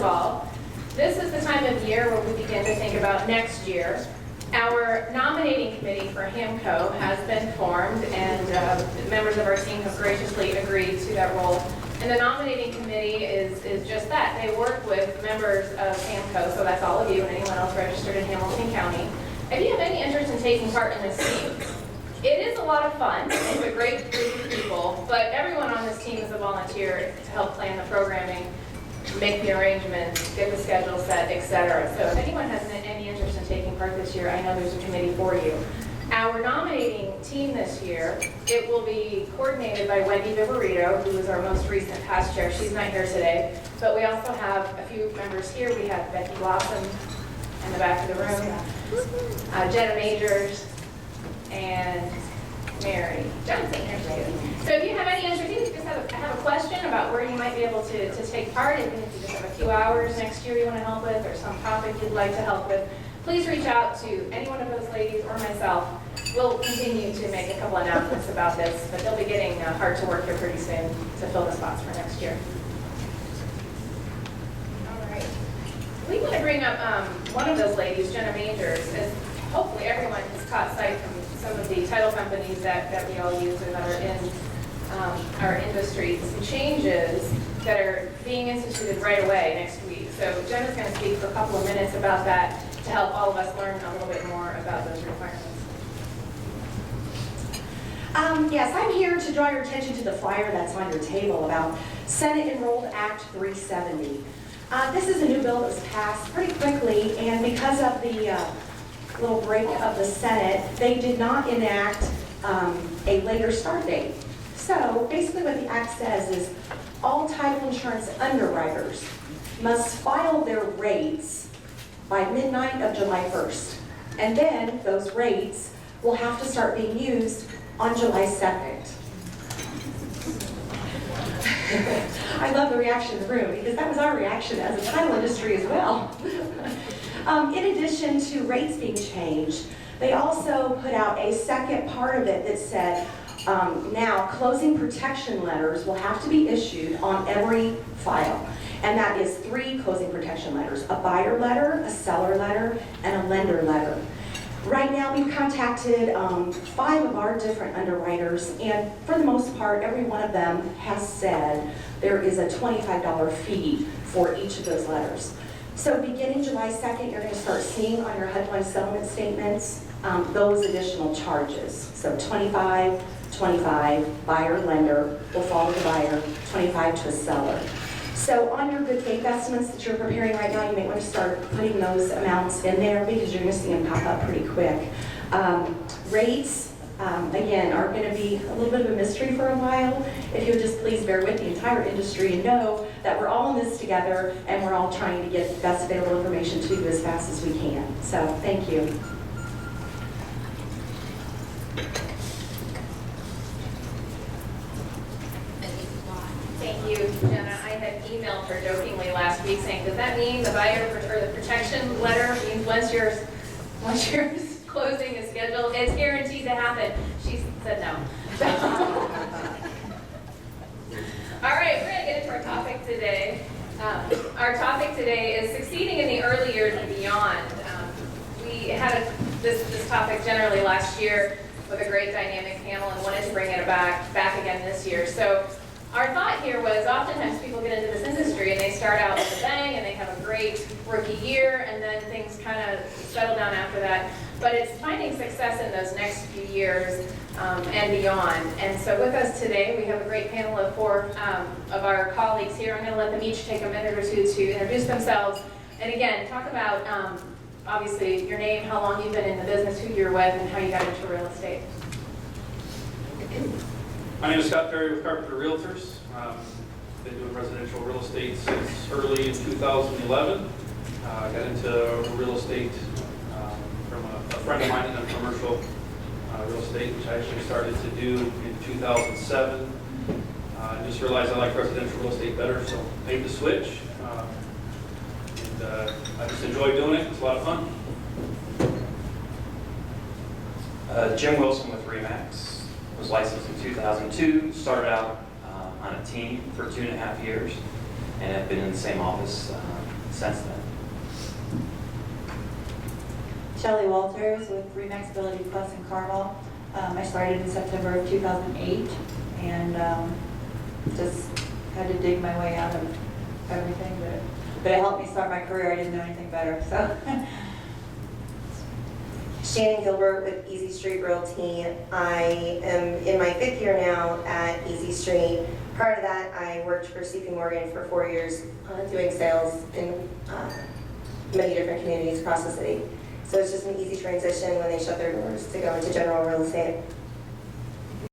of all, this is the time of year where we begin to think about next year. Our nominating committee for HAMCO has been formed, and members of our team have graciously agreed to that role. And the nominating committee is just that. They work with members of HAMCO, so that's all of you and anyone else registered in Hamilton County. If you have any interest in taking part in this team, it is a lot of fun. It's a great group of people, but everyone on this team is a volunteer to help plan the programming, make the arrangements, get the schedule set, etc. So if anyone has any interest in taking part this year, I know there's a committee for you. Our nominating team this year, it will be coordinated by Wendy Viverito, who is our most recent past chair. She's not here today, but we also have a few members here. We have Becky Blossom in the back of the room, Jenna Majors, and Mary Johnson here too. So if you have any interest, if you just have a question about where you might be able to take part, even if you just have a few hours next year you want to help with, or some topic you'd like to help with, please reach out to any one of those ladies or myself. We'll continue to make a couple announcements about this, but they'll be getting hard to work here pretty soon to fill the spots for next year. All right. We want to bring up one of those ladies, Jenna Majors, as hopefully everyone has caught sight from some of the title companies that we all use and that are in our industry, some changes that are being instituted right away next week. So Jenna's going to speak for a couple of minutes about that to help all of us learn a little bit more about those requirements. Yes, I'm here to draw your attention to the flyer that's on your table about Senate Enrolled Act 370. This is a new bill that was passed pretty quickly, and because of the little break of the Senate, they did not enact a later start date. So basically what the act says is all title insurance underwriters must file their rates by midnight of July 1st. And then those rates will have to start being used on July 2nd. I love the reaction in the room because that was our reaction as a title industry as well. In addition to rates being changed, they also put out a second part of it that said now closing protection letters will have to be issued on every file. And that is 3 closing protection letters: a buyer letter, a seller letter, and a lender letter. Right now we've contacted 5 of our different underwriters, and for the most part every one of them has said there is a $25 fee for each of those letters. So beginning July 2nd, you're going to start seeing on your HUD-1 settlement statements those additional charges. So 25, buyer, lender will follow the buyer, 25 to a seller. So on your good faith estimates that you're preparing right now, you may want to start putting those amounts in there because you're going to see them pop up pretty quick. Rates, again, are going to be a little bit of a mystery for a while. If you'll just please bear with the entire industry and know that we're all in this together and we're all trying to get the best available information to you as fast as we can. So thank you. Thank you, Jenna. I had emailed her jokingly last week saying, does that mean the buyer or the protection letter means once your closing is scheduled, it's guaranteed to happen? She said no. All right, we're going to get into our topic today. Our topic today is succeeding in the early years and beyond. We had this topic generally last year with a great dynamic panel and wanted to bring it back again this year. So our thought here was oftentimes people get into this industry and they start out with a bang and they have a great rookie year and then things kind of settle down after that. But it's finding success in those next few years and beyond. And so with us today, we have a great panel of 4 of our colleagues here. I'm going to let them each take a minute or two to introduce themselves. And again, talk about obviously your name, how long you've been in the business, who you're with, and how you got into real estate. My name is Scott Perry with Carpenter Realtors. Been doing residential real estate since early in 2011. Got into real estate from a friend of mine in a commercial real estate, which I actually started to do in 2007. I just realized I like residential real estate better, so made the switch. And I just enjoy doing it. It's a lot of fun. Jim Wilson with Remax. Was licensed in 2002, started out on a team for 2.5 years, and have been in the same office since then. Shelley Walters with Remax Ability Plus in Carmel. I started in September of 2008 and just had to dig my way out of everything, but it helped me start my career. I didn't know anything better, so. Shannon Gilbert with Easy Street Realty. I am in my 5th year now at Easy Street. Prior to that, I worked for CP Morgan for 4 years doing sales in many different communities across the city. So it's just an easy transition when they shut their doors to go into general real estate.